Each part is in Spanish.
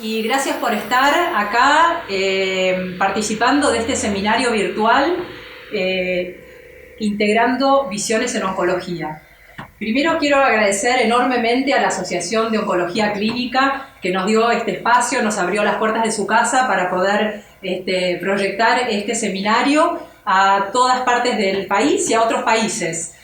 y gracias por estar acá participando de este seminario virtual Integrando Visiones en Oncología. Primero quiero agradecer enormemente a la Asociación de Oncología Clínica que nos dio este espacio, nos abrió las puertas de su casa para poder proyectar este seminario a todas partes del país y a otros países.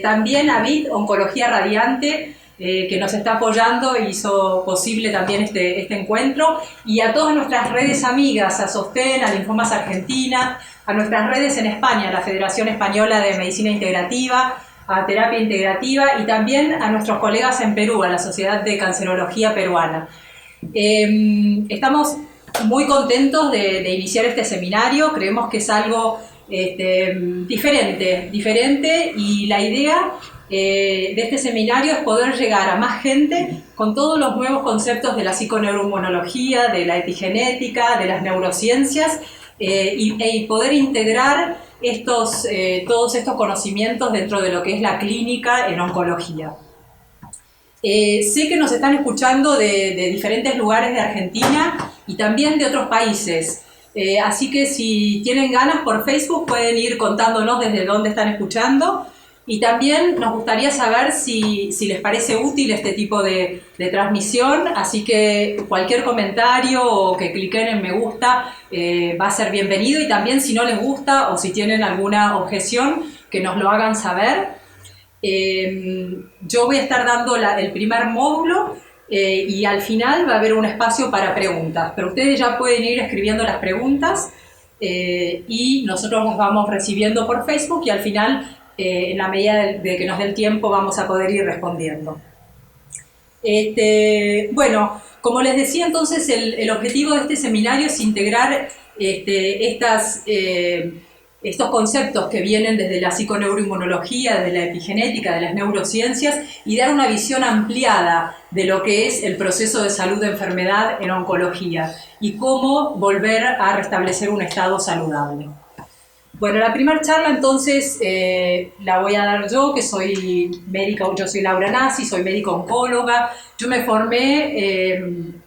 También a VID Oncología Radiante, que nos está apoyando e hizo posible también este encuentro, y a todas nuestras redes amigas, a SOSTEN, a Linfomas Argentina, a nuestras redes en España, la Federación Española de Medicina Integrativa, a Terapia Integrativa, y también a nuestros colegas en Perú, a la Sociedad de Cancerología Peruana. Estamos muy contentos de iniciar este seminario, creemos que es algo diferente, y la idea de este seminario es poder llegar a más gente con todos los nuevos conceptos de la psiconeuroinmunología, de la epigenética, de las neurociencias, y poder integrar todos estos conocimientos dentro de lo que es la clínica en oncología. Sé que nos están escuchando de diferentes lugares de Argentina y también de otros países. Así que si tienen ganas, por Facebook pueden ir contándonos desde dónde están escuchando, y también nos gustaría saber si les parece útil este tipo de transmisión, así que cualquier comentario o que cliquen en me gusta va a ser bienvenido, y también si no les gusta o si tienen alguna objeción, que nos lo hagan saber. Yo voy a estar dando el primer módulo y al final va a haber un espacio para preguntas, pero ustedes ya pueden ir escribiendo las preguntas y nosotros nos vamos recibiendo por Facebook, y al final, en la medida de que nos dé el tiempo, vamos a poder ir respondiendo. Bueno, como les decía, entonces el objetivo de este seminario es integrar estos conceptos que vienen desde la psiconeuroinmunología, de la epigenética, de las neurociencias, y dar una visión ampliada de lo que es el proceso de salud de enfermedad en oncología y cómo volver a restablecer un estado saludable. Bueno, la primera charla entonces la voy a dar yo, que soy médica. Yo soy Laura Nasi, soy médica oncóloga. Yo me formé,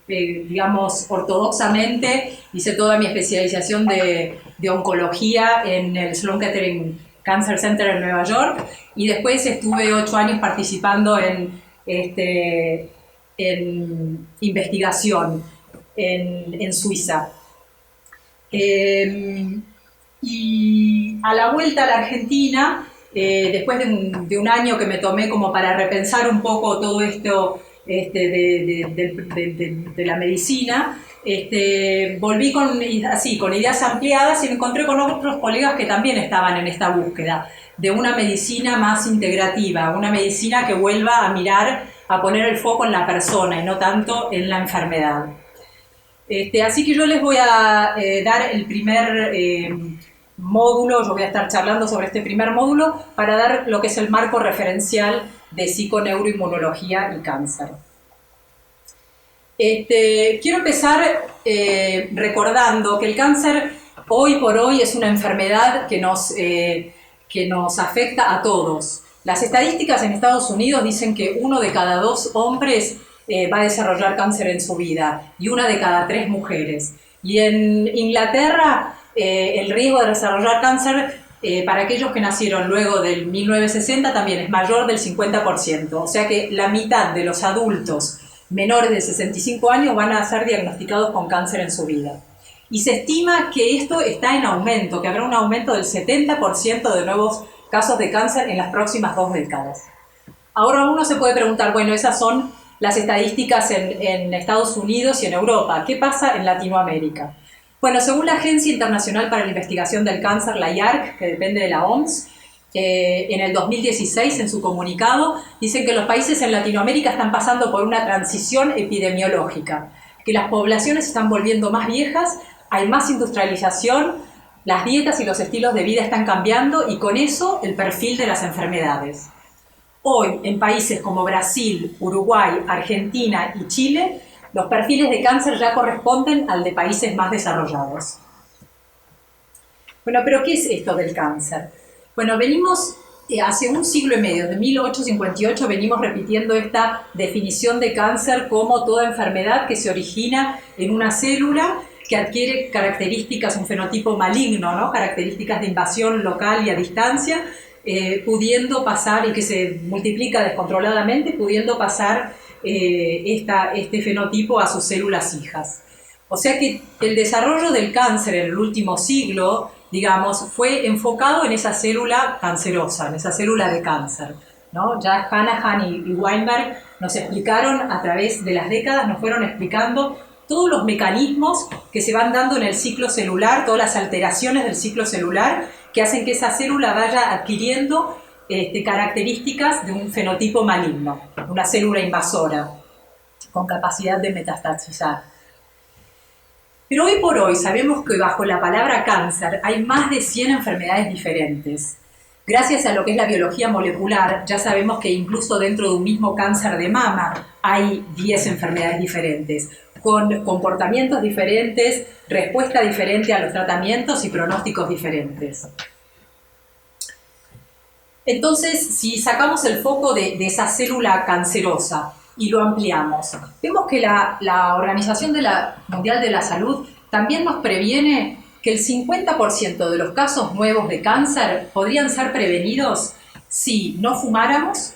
digamos, ortodoxamente, hice toda mi especialización de oncología en el Sloan Kettering Cancer Center en Nueva York, y después estuve 8 años participando en investigación en Suiza. Y a la vuelta a la Argentina, después de un año que me tomé como para repensar un poco todo esto de la medicina, volví con ideas ampliadas, y me encontré con otros colegas que también estaban en esta búsqueda de una medicina más integrativa, una medicina que vuelva a mirar, a poner el foco en la persona y no tanto en la enfermedad. Así que yo les voy a dar el primer módulo. Yo voy a estar charlando sobre este primer módulo para dar lo que es el marco referencial de psiconeuroinmunología y cáncer. Quiero empezar recordando que el cáncer hoy por hoy es una enfermedad que nos afecta a todos. Las estadísticas en Estados Unidos dicen que 1 de cada 2 hombres va a desarrollar cáncer en su vida, y 1 de cada 3 mujeres. Y en Inglaterra el riesgo de desarrollar cáncer para aquellos que nacieron luego del 1960 también es mayor del 50%, o sea que la mitad de los adultos menores de 65 años van a ser diagnosticados con cáncer en su vida. Y se estima que esto está en aumento, que habrá un aumento del 70% de nuevos casos de cáncer en las próximas 2 décadas. Ahora uno se puede preguntar, bueno, esas son las estadísticas en Estados Unidos y en Europa. ¿Qué pasa en Latinoamérica? Bueno, según la Agencia Internacional para la Investigación del Cáncer, la IARC, que depende de la OMS, en el 2016, en su comunicado, dicen que los países en Latinoamérica están pasando por una transición epidemiológica, que las poblaciones se están volviendo más viejas, hay más industrialización, las dietas y los estilos de vida están cambiando, y con eso el perfil de las enfermedades. Hoy, en países como Brasil, Uruguay, Argentina y Chile, los perfiles de cáncer ya corresponden al de países más desarrollados. Bueno, pero ¿qué es esto del cáncer? Bueno, venimos hace un siglo y medio, de 1858, venimos repitiendo esta definición de cáncer como toda enfermedad que se origina en una célula que adquiere características, un fenotipo maligno, ¿no? Características de invasión local y a distancia, pudiendo pasar, y que se multiplica descontroladamente, pudiendo pasar este fenotipo a sus células hijas. O sea que el desarrollo del cáncer en el último siglo, digamos, fue enfocado en esa célula cancerosa, en esa célula de cáncer, ¿no? Ya Hanahan y Weinberg nos explicaron a través de las décadas, nos fueron explicando todos los mecanismos que se van dando en el ciclo celular, todas las alteraciones del ciclo celular que hacen que esa célula vaya adquiriendo características de un fenotipo maligno, una célula invasora con capacidad de metastasizar. Pero hoy por hoy sabemos que bajo la palabra cáncer hay más de 100 enfermedades diferentes. Gracias a lo que es la biología molecular, ya sabemos que incluso dentro de un mismo cáncer de mama hay 10 enfermedades diferentes, con comportamientos diferentes, respuesta diferente a los tratamientos y pronósticos diferentes. Entonces, si sacamos el foco de esa célula cancerosa y lo ampliamos, vemos que la Organización Mundial de la Salud también nos previene que el 50% de los casos nuevos de cáncer podrían ser prevenidos si no fumáramos,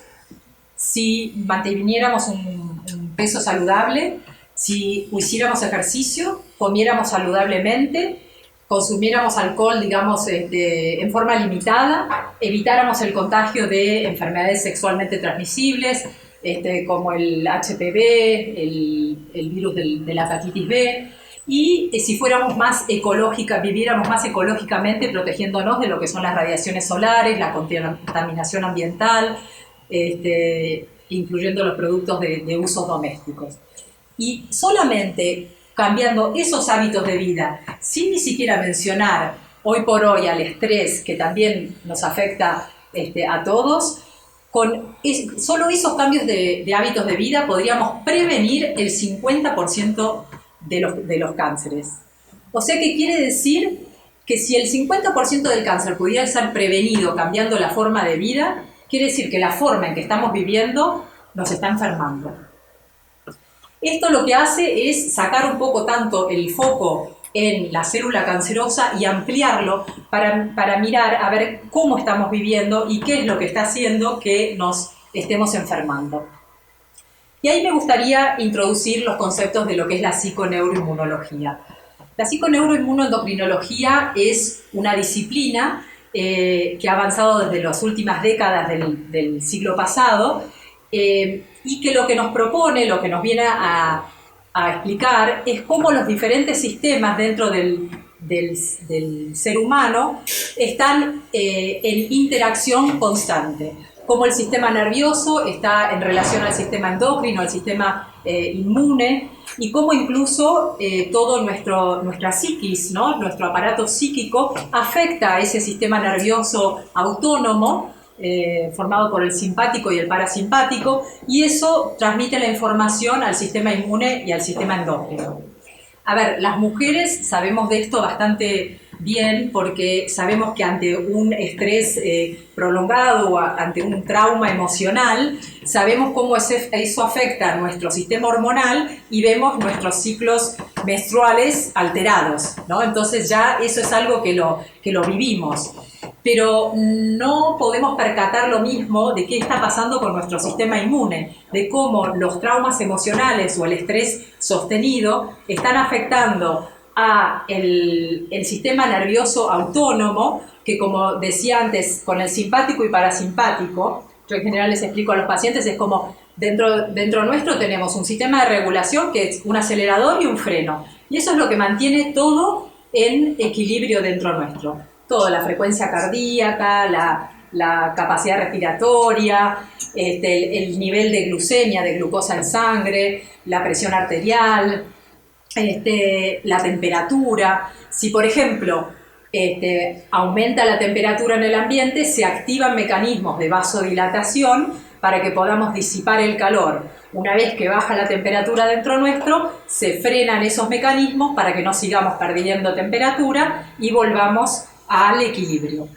si manteniéramos un peso saludable, si hiciéramos ejercicio, comiéramos saludablemente, consumiéramos alcohol, digamos, en forma limitada, evitáramos el contagio de enfermedades sexualmente transmisibles, como el HPV, el virus de la hepatitis B, y si fuéramos más ecológicas, viviéramos más ecológicamente, protegiéndonos de lo que son las radiaciones solares, la contaminación ambiental, incluyendo los productos de usos domésticos. Y solamente cambiando esos hábitos de vida, sin ni siquiera mencionar hoy por hoy al estrés, que también nos afecta a todos, con solo esos cambios de hábitos de vida podríamos prevenir el 50% de los cánceres. O sea que quiere decir que si el 50% del cáncer pudiera ser prevenido cambiando la forma de vida, quiere decir que la forma en que estamos viviendo nos está enfermando. Esto lo que hace es sacar un poco tanto el foco en la célula cancerosa y ampliarlo para mirar a ver cómo estamos viviendo y qué es lo que está haciendo que nos estemos enfermando. Y ahí me gustaría introducir los conceptos de lo que es la psiconeuroinmunología. La psiconeuroinmunoendocrinología es una disciplina que ha avanzado desde las últimas décadas del siglo pasado y que lo que nos propone, lo que nos viene a explicar es cómo los diferentes sistemas dentro del ser humano están en interacción constante. Cómo el sistema nervioso está en relación al sistema endocrino, al sistema inmune, y cómo incluso todo nuestra psiquis, ¿no? Nuestro aparato psíquico afecta a ese sistema nervioso autónomo, formado por el simpático y el parasimpático, y eso transmite la información al sistema inmune y al sistema endocrino. A ver, las mujeres sabemos de esto bastante bien porque sabemos que ante un estrés prolongado o ante un trauma emocional, sabemos cómo eso afecta a nuestro sistema hormonal y vemos nuestros ciclos menstruales alterados, ¿no? Entonces ya eso es algo que lo vivimos. Pero no podemos percatar lo mismo de qué está pasando con nuestro sistema inmune, de cómo los traumas emocionales o el estrés sostenido están afectando a el sistema nervioso autónomo, que como decía antes, con el simpático y parasimpático, yo en general les explico a los pacientes, es como dentro nuestro tenemos un sistema de regulación que es un acelerador y un freno, y eso es lo que mantiene todo en equilibrio dentro nuestro. Toda la frecuencia cardíaca, la capacidad respiratoria, el nivel de glucemia, de glucosa en sangre, la presión arterial, la temperatura. Si, por ejemplo, aumenta la temperatura en el ambiente, se activan mecanismos de vasodilatación para que podamos disipar el calor. Una vez que baja la temperatura dentro nuestro, se frenan esos mecanismos para que no sigamos perdiendo temperatura y volvamos al equilibrio.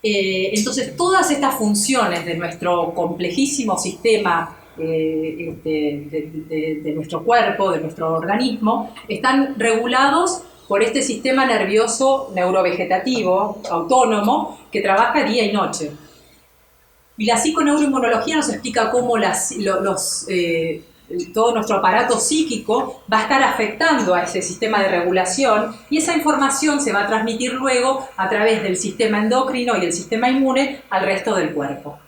Entonces, todas estas funciones de nuestro complejísimo sistema de nuestro cuerpo, de nuestro organismo, están regulados por este sistema nervioso neurovegetativo autónomo que trabaja día y noche. Y la psiconeuroinmunología nos explica cómo todo nuestro aparato psíquico va a estar afectando a ese sistema de regulación, y esa información se va a transmitir luego a través del sistema endocrino y el sistema inmune al resto del cuerpo.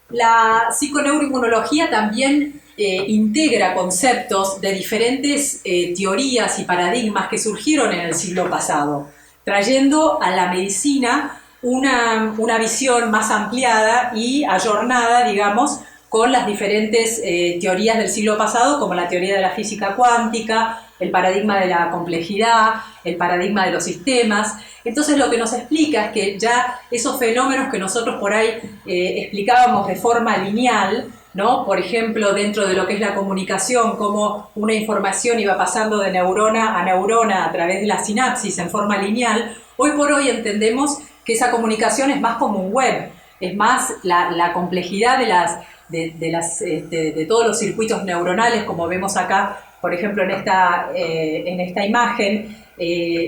La psiconeuroinmunología también integra conceptos de diferentes teorías y paradigmas que surgieron en el siglo pasado, trayendo a la medicina una visión más ampliada y ayornada, digamos, con las diferentes teorías del siglo pasado, como la teoría de la física cuántica, el paradigma de la complejidad, el paradigma de los sistemas. Entonces, lo que nos explica es que ya esos fenómenos que nosotros por ahí explicábamos de forma lineal, ¿no? Por ejemplo, dentro de lo que es la comunicación, cómo una información iba pasando de neurona a través de la sinapsis en forma lineal, hoy por hoy entendemos que esa comunicación es más como un web, es más la complejidad de todos los circuitos neuronales, como vemos acá, por ejemplo, en esta imagen,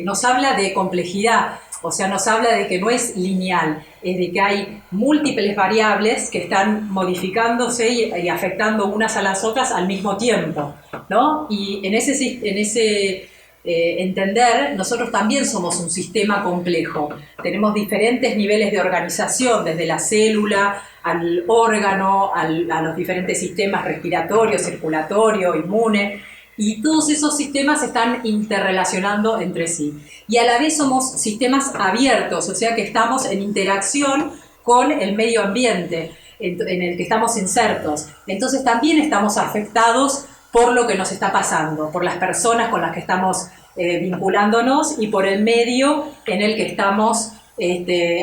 nos habla de complejidad, o sea, nos habla de que no es lineal, es de que hay múltiples variables que están modificándose y afectando unas a las otras al mismo tiempo, ¿no? Y en ese entender, nosotros también somos un sistema complejo. Tenemos diferentes niveles de organización, desde la célula al órgano, a los diferentes sistemas respiratorio, circulatorio, inmune, y todos esos sistemas se están interrelacionando entre sí. Y a la vez somos sistemas abiertos, o sea que estamos en interacción con el medio ambiente en el que estamos insertos. Entonces también estamos afectados por lo que nos está pasando, por las personas con las que estamos vinculándonos y por el medio en el que estamos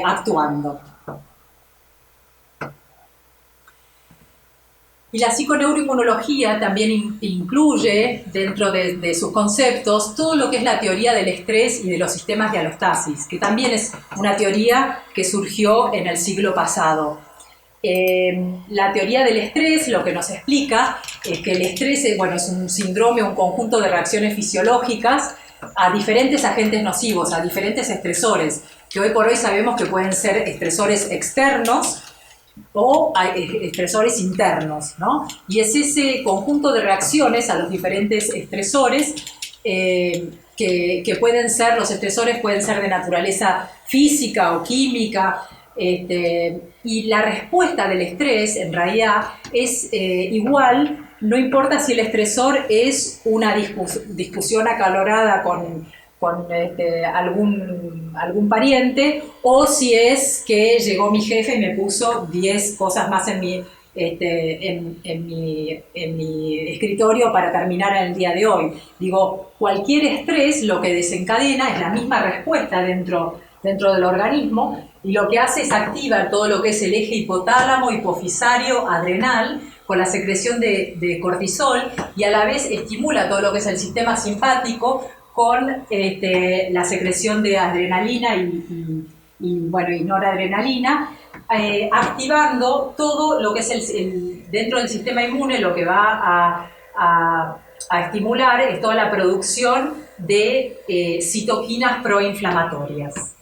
actuando. Y la psiconeuroinmunología también incluye dentro de sus conceptos todo lo que es la teoría del estrés y de los sistemas de alostasis, que también es una teoría que surgió en el siglo pasado. La teoría del estrés lo que nos explica es que el estrés es un síndrome, un conjunto de reacciones fisiológicas a diferentes agentes nocivos, a diferentes estresores, que hoy por hoy sabemos que pueden ser estresores externos o estresores internos, ¿no? Y es ese conjunto de reacciones a los diferentes estresores que pueden ser, los estresores pueden ser de naturaleza física o química, y la respuesta del estrés en realidad es igual, no importa si el estresor es una discusión acalorada con algún pariente, o si es que llegó mi jefe y me puso 10 cosas más en mi escritorio para terminar el día de hoy. Digo, cualquier estrés lo que desencadena es la misma respuesta dentro del organismo, y lo que hace es activar todo lo que es el eje hipotálamo, hipofisario, adrenal, con la secreción de cortisol, y a la vez estimula todo lo que es el sistema simpático con la secreción de adrenalina y noradrenalina, activando todo lo que es dentro del sistema inmune. Lo que va a estimular es toda la producción de citoquinas proinflamatorias.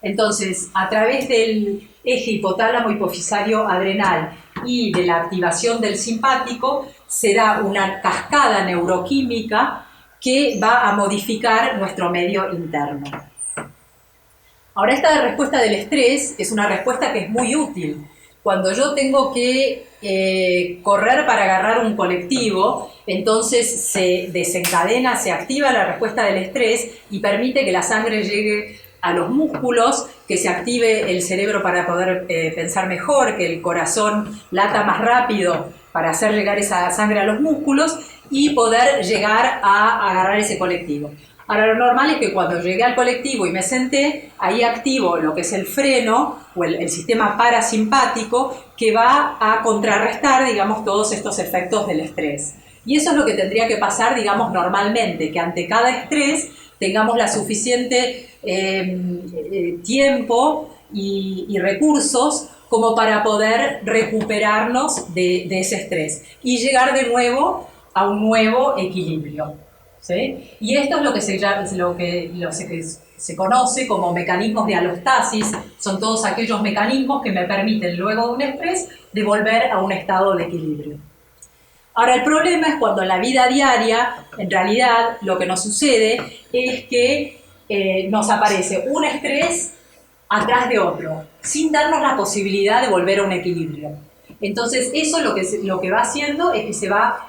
Entonces, a través del eje hipotálamo hipofisario adrenal y de la activación del simpático, se da una cascada neuroquímica que va a modificar nuestro medio interno. Ahora, esta respuesta del estrés es una respuesta que es muy útil. Cuando yo tengo que correr para agarrar un colectivo, entonces se desencadena, se activa la respuesta del estrés y permite que la sangre llegue a los músculos, que se active el cerebro para poder pensar mejor, que el corazón lata más rápido para hacer llegar esa sangre a los músculos y poder llegar a agarrar ese colectivo. Ahora, lo normal es que cuando llegué al colectivo y me senté, ahí activo lo que es el freno o el sistema parasimpático, que va a contrarrestar, digamos, todos estos efectos del estrés. Y eso es lo que tendría que pasar, digamos, normalmente, que ante cada estrés tengamos la suficiente tiempo y recursos como para poder recuperarnos de ese estrés y llegar de nuevo a un nuevo equilibrio, ¿sí? Y esto es lo que se conoce como mecanismos de alostasis. Son todos aquellos mecanismos que me permiten luego de un estrés de volver a un estado de equilibrio. Ahora, el problema es cuando en la vida diaria, en realidad, lo que nos sucede es que nos aparece un estrés atrás de otro, sin darnos la posibilidad de volver a un equilibrio. Entonces, eso lo que va haciendo es que se va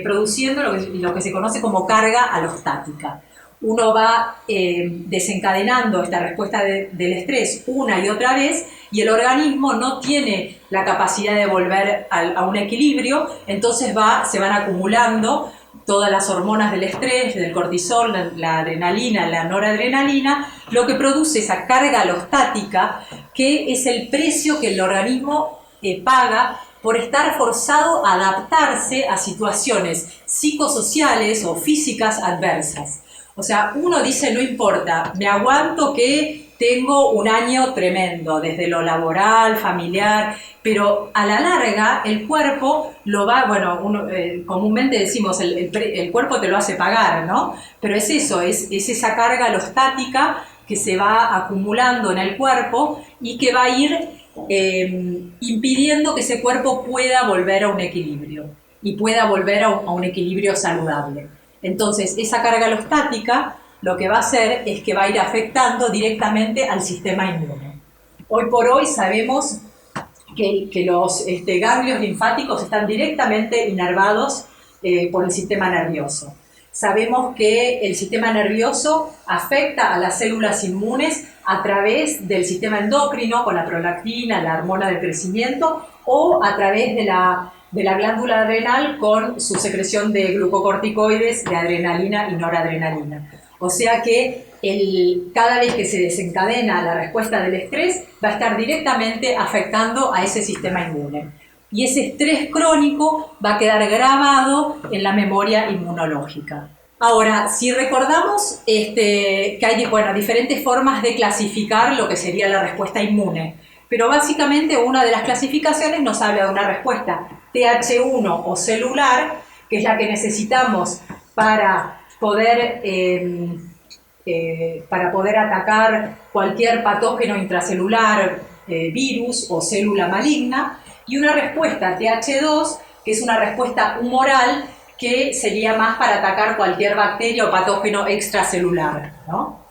produciendo lo que se conoce como carga alostática. Uno va desencadenando esta respuesta del estrés una y otra vez, y el organismo no tiene la capacidad de volver a un equilibrio, entonces se van acumulando todas las hormonas del estrés, del cortisol, la adrenalina, la noradrenalina, lo que produce esa carga alostática, que es el precio que el organismo paga por estar forzado a adaptarse a situaciones psicosociales o físicas adversas. O sea, uno dice, no importa, me aguanto que tengo un año tremendo, desde lo laboral, familiar, pero a la larga el cuerpo lo va, bueno, comúnmente decimos, el cuerpo te lo hace pagar, ¿no? Pero es eso, es esa carga alostática que se va acumulando en el cuerpo y que va a ir impidiendo que ese cuerpo pueda volver a un equilibrio y pueda volver a un equilibrio saludable. Entonces, esa carga alostática lo que va a hacer es que va a ir afectando directamente al sistema inmune. Hoy por hoy sabemos que los ganglios linfáticos están directamente inervados por el sistema nervioso. Sabemos que el sistema nervioso afecta a las células inmunes a través del sistema endocrino, con la prolactina, la hormona del crecimiento, o a través de la glándula adrenal con su secreción de glucocorticoides, de adrenalina y noradrenalina. O sea que cada vez que se desencadena la respuesta del estrés, va a estar directamente afectando a ese sistema inmune. Y ese estrés crónico va a quedar grabado en la memoria inmunológica. Ahora, si recordamos que hay diferentes formas de clasificar lo que sería la respuesta inmune, pero básicamente una de las clasificaciones nos habla de una respuesta TH1 o celular, que es la que necesitamos para poder atacar cualquier patógeno intracelular, virus o célula maligna, y una respuesta TH2, que es una respuesta humoral, que sería más para atacar cualquier bacteria o patógeno extracelular, ¿no?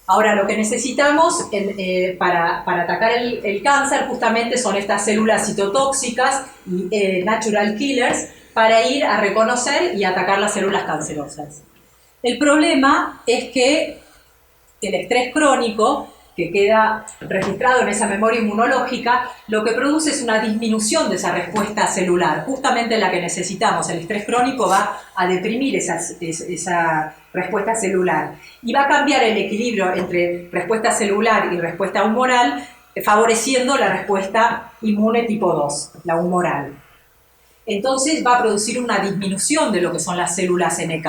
Ahora, lo que necesitamos para atacar el cáncer justamente son estas células citotóxicas y natural killers, para ir a reconocer y atacar las células cancerosas. El problema es que el estrés crónico, que queda registrado en esa memoria inmunológica, lo que produce es una disminución de esa respuesta celular, justamente la que necesitamos. El estrés crónico va a deprimir esa respuesta celular y va a cambiar el equilibrio entre respuesta celular y respuesta humoral, favoreciendo la respuesta inmune tipo 2, la humoral. Entonces va a producir una disminución de lo que son las células NK.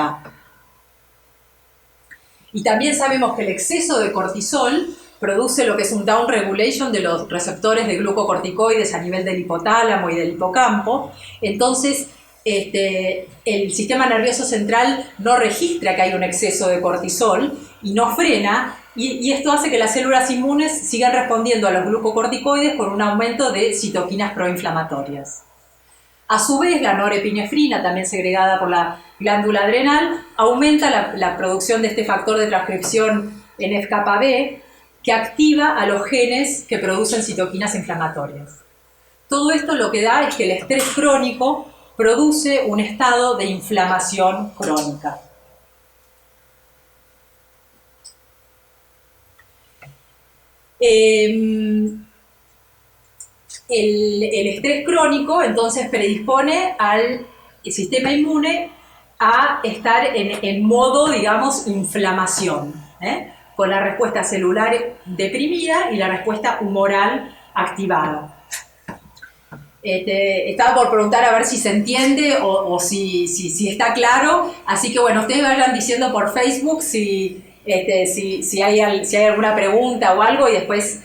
Y también sabemos que el exceso de cortisol produce lo que es un downregulation de los receptores de glucocorticoides a nivel del hipotálamo y del hipocampo. Entonces, el sistema nervioso central no registra que hay un exceso de cortisol y no frena, y esto hace que las células inmunes sigan respondiendo a los glucocorticoides con un aumento de citoquinas proinflamatorias. A su vez, la norepinefrina, también segregada por la glándula adrenal, aumenta la producción de este factor de transcripción NF-κB, que activa a los genes que producen citoquinas inflamatorias. Todo esto lo que da es que el estrés crónico produce un estado de inflamación crónica. El estrés crónico entonces predispone al sistema inmune a estar en modo, digamos, inflamación, con la respuesta celular deprimida y la respuesta humoral activada. Estaba por preguntar a ver si se entiende o si está claro, así que bueno, ustedes vayan diciendo por Facebook si hay alguna pregunta o algo y después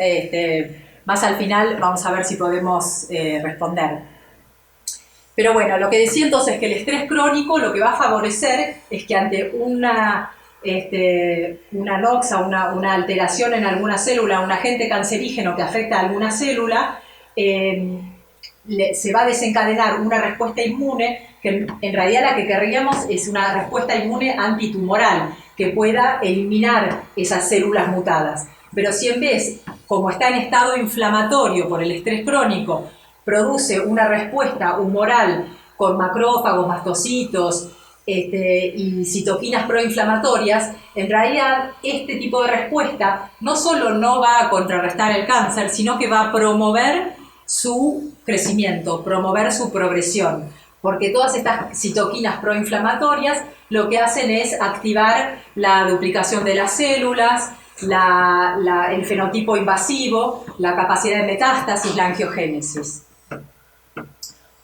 más al final vamos a ver si podemos responder. Pero bueno, lo que decía entonces es que el estrés crónico lo que va a favorecer es que ante una noxa, una alteración en alguna célula, un agente cancerígeno que afecta a alguna célula, se va a desencadenar una respuesta inmune que en realidad la que querríamos es una respuesta inmune antitumoral que pueda eliminar esas células mutadas. Pero si en vez, como está en estado inflamatorio por el estrés crónico, produce una respuesta humoral con macrófagos, mastocitos y citoquinas proinflamatorias, en realidad este tipo de respuesta no solo no va a contrarrestar el cáncer, sino que va a promover su crecimiento, promover su progresión, porque todas estas citoquinas proinflamatorias lo que hacen es activar la duplicación de las células, el fenotipo invasivo, la capacidad de metástasis, la angiogénesis.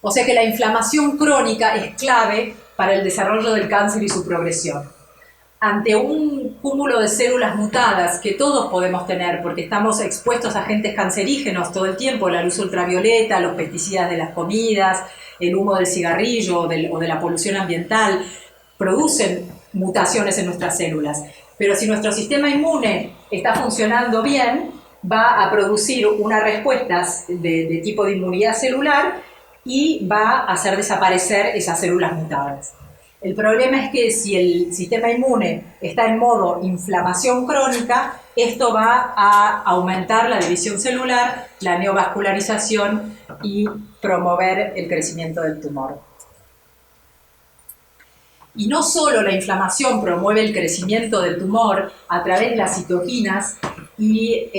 O sea que la inflamación crónica es clave para el desarrollo del cáncer y su progresión. Ante un cúmulo de células mutadas que todos podemos tener, porque estamos expuestos a agentes cancerígenos todo el tiempo, la luz ultravioleta, los pesticidas de las comidas, el humo del cigarrillo o de la polución ambiental, producen mutaciones en nuestras células. Pero si nuestro sistema inmune está funcionando bien, va a producir unas respuestas de tipo de inmunidad celular y va a hacer desaparecer esas células mutadas. El problema es que si el sistema inmune está en modo inflamación crónica, esto va a aumentar la división celular, la neovascularización y promover el crecimiento del tumor. Y no solo la inflamación promueve el crecimiento del tumor a través de las citoquinas y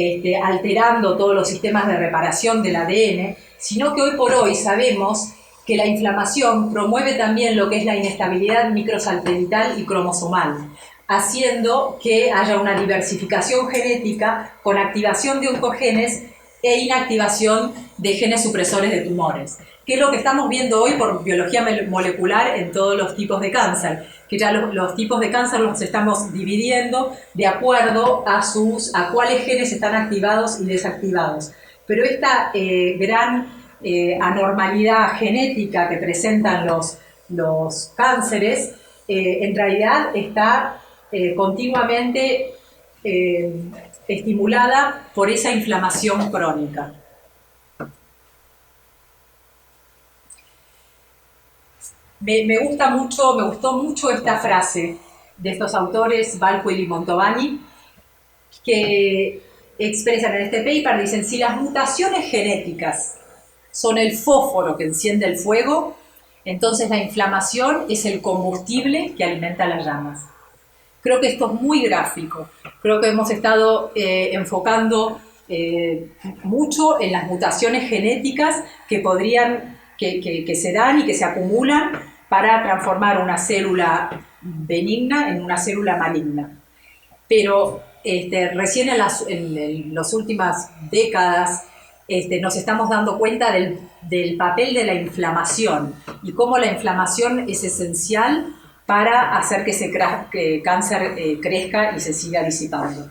alterando todos los sistemas de reparación del ADN, sino que hoy por hoy sabemos que la inflamación promueve también lo que es la inestabilidad microsatelital y cromosomal, haciendo que haya una diversificación genética con activación de oncogenes e inactivación de genes supresores de tumores, que es lo que estamos viendo hoy por biología molecular en todos los tipos de cáncer, que ya los tipos de cáncer los estamos dividiendo de acuerdo a cuáles genes están activados y desactivados. Pero esta gran anormalidad genética que presentan los cánceres, en realidad está continuamente estimulada por esa inflamación crónica. Me gustó mucho esta frase de estos autores, Balquil y Montovani, que expresan en este paper, dicen, si las mutaciones genéticas son el fósforo que enciende el fuego, entonces la inflamación es el combustible que alimenta las llamas. Creo que esto es muy gráfico. Creo que hemos estado enfocando mucho en las mutaciones genéticas que se dan y que se acumulan para transformar una célula benigna en una célula maligna. Pero recién en las últimas décadas nos estamos dando cuenta del papel de la inflamación y cómo la inflamación es esencial para hacer que ese cáncer crezca y se siga disipando.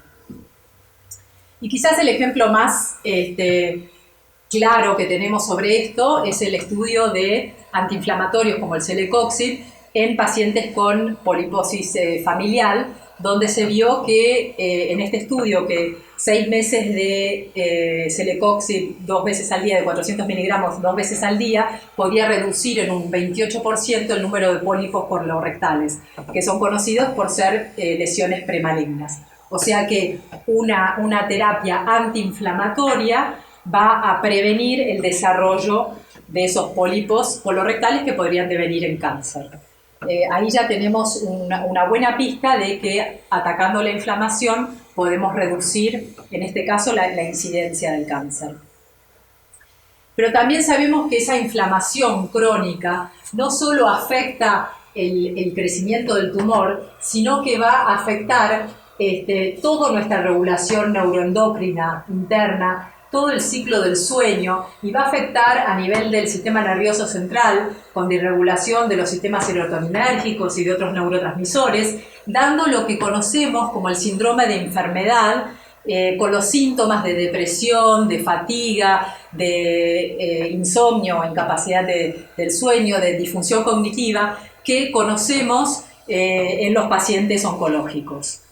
Y quizás el ejemplo más claro que tenemos sobre esto es el estudio de antiinflamatorios como el Celecoxib en pacientes con poliposis familiar, donde se vio que en este estudio que 6 meses de Celecoxib 2 veces al día, de 400 miligramos 2 veces al día, podía reducir en un 28% el número de pólipos colorectales, que son conocidos por ser lesiones premalignas. O sea que una terapia antiinflamatoria va a prevenir el desarrollo de esos pólipos colorectales que podrían devenir en cáncer. Ahí ya tenemos una buena pista de que atacando la inflamación podemos reducir, en este caso, la incidencia del cáncer. Pero también sabemos que esa inflamación crónica no solo afecta el crecimiento del tumor, sino que va a afectar toda nuestra regulación neuroendocrina interna, todo el ciclo del sueño y va a afectar a nivel del sistema nervioso central, con disregulación de los sistemas serotoninérgicos y de otros neurotransmisores, dando lo que conocemos como el síndrome de enfermedad, con los síntomas de depresión, de fatiga, de insomnio, incapacidad del sueño, de disfunción cognitiva, que conocemos en los pacientes oncológicos.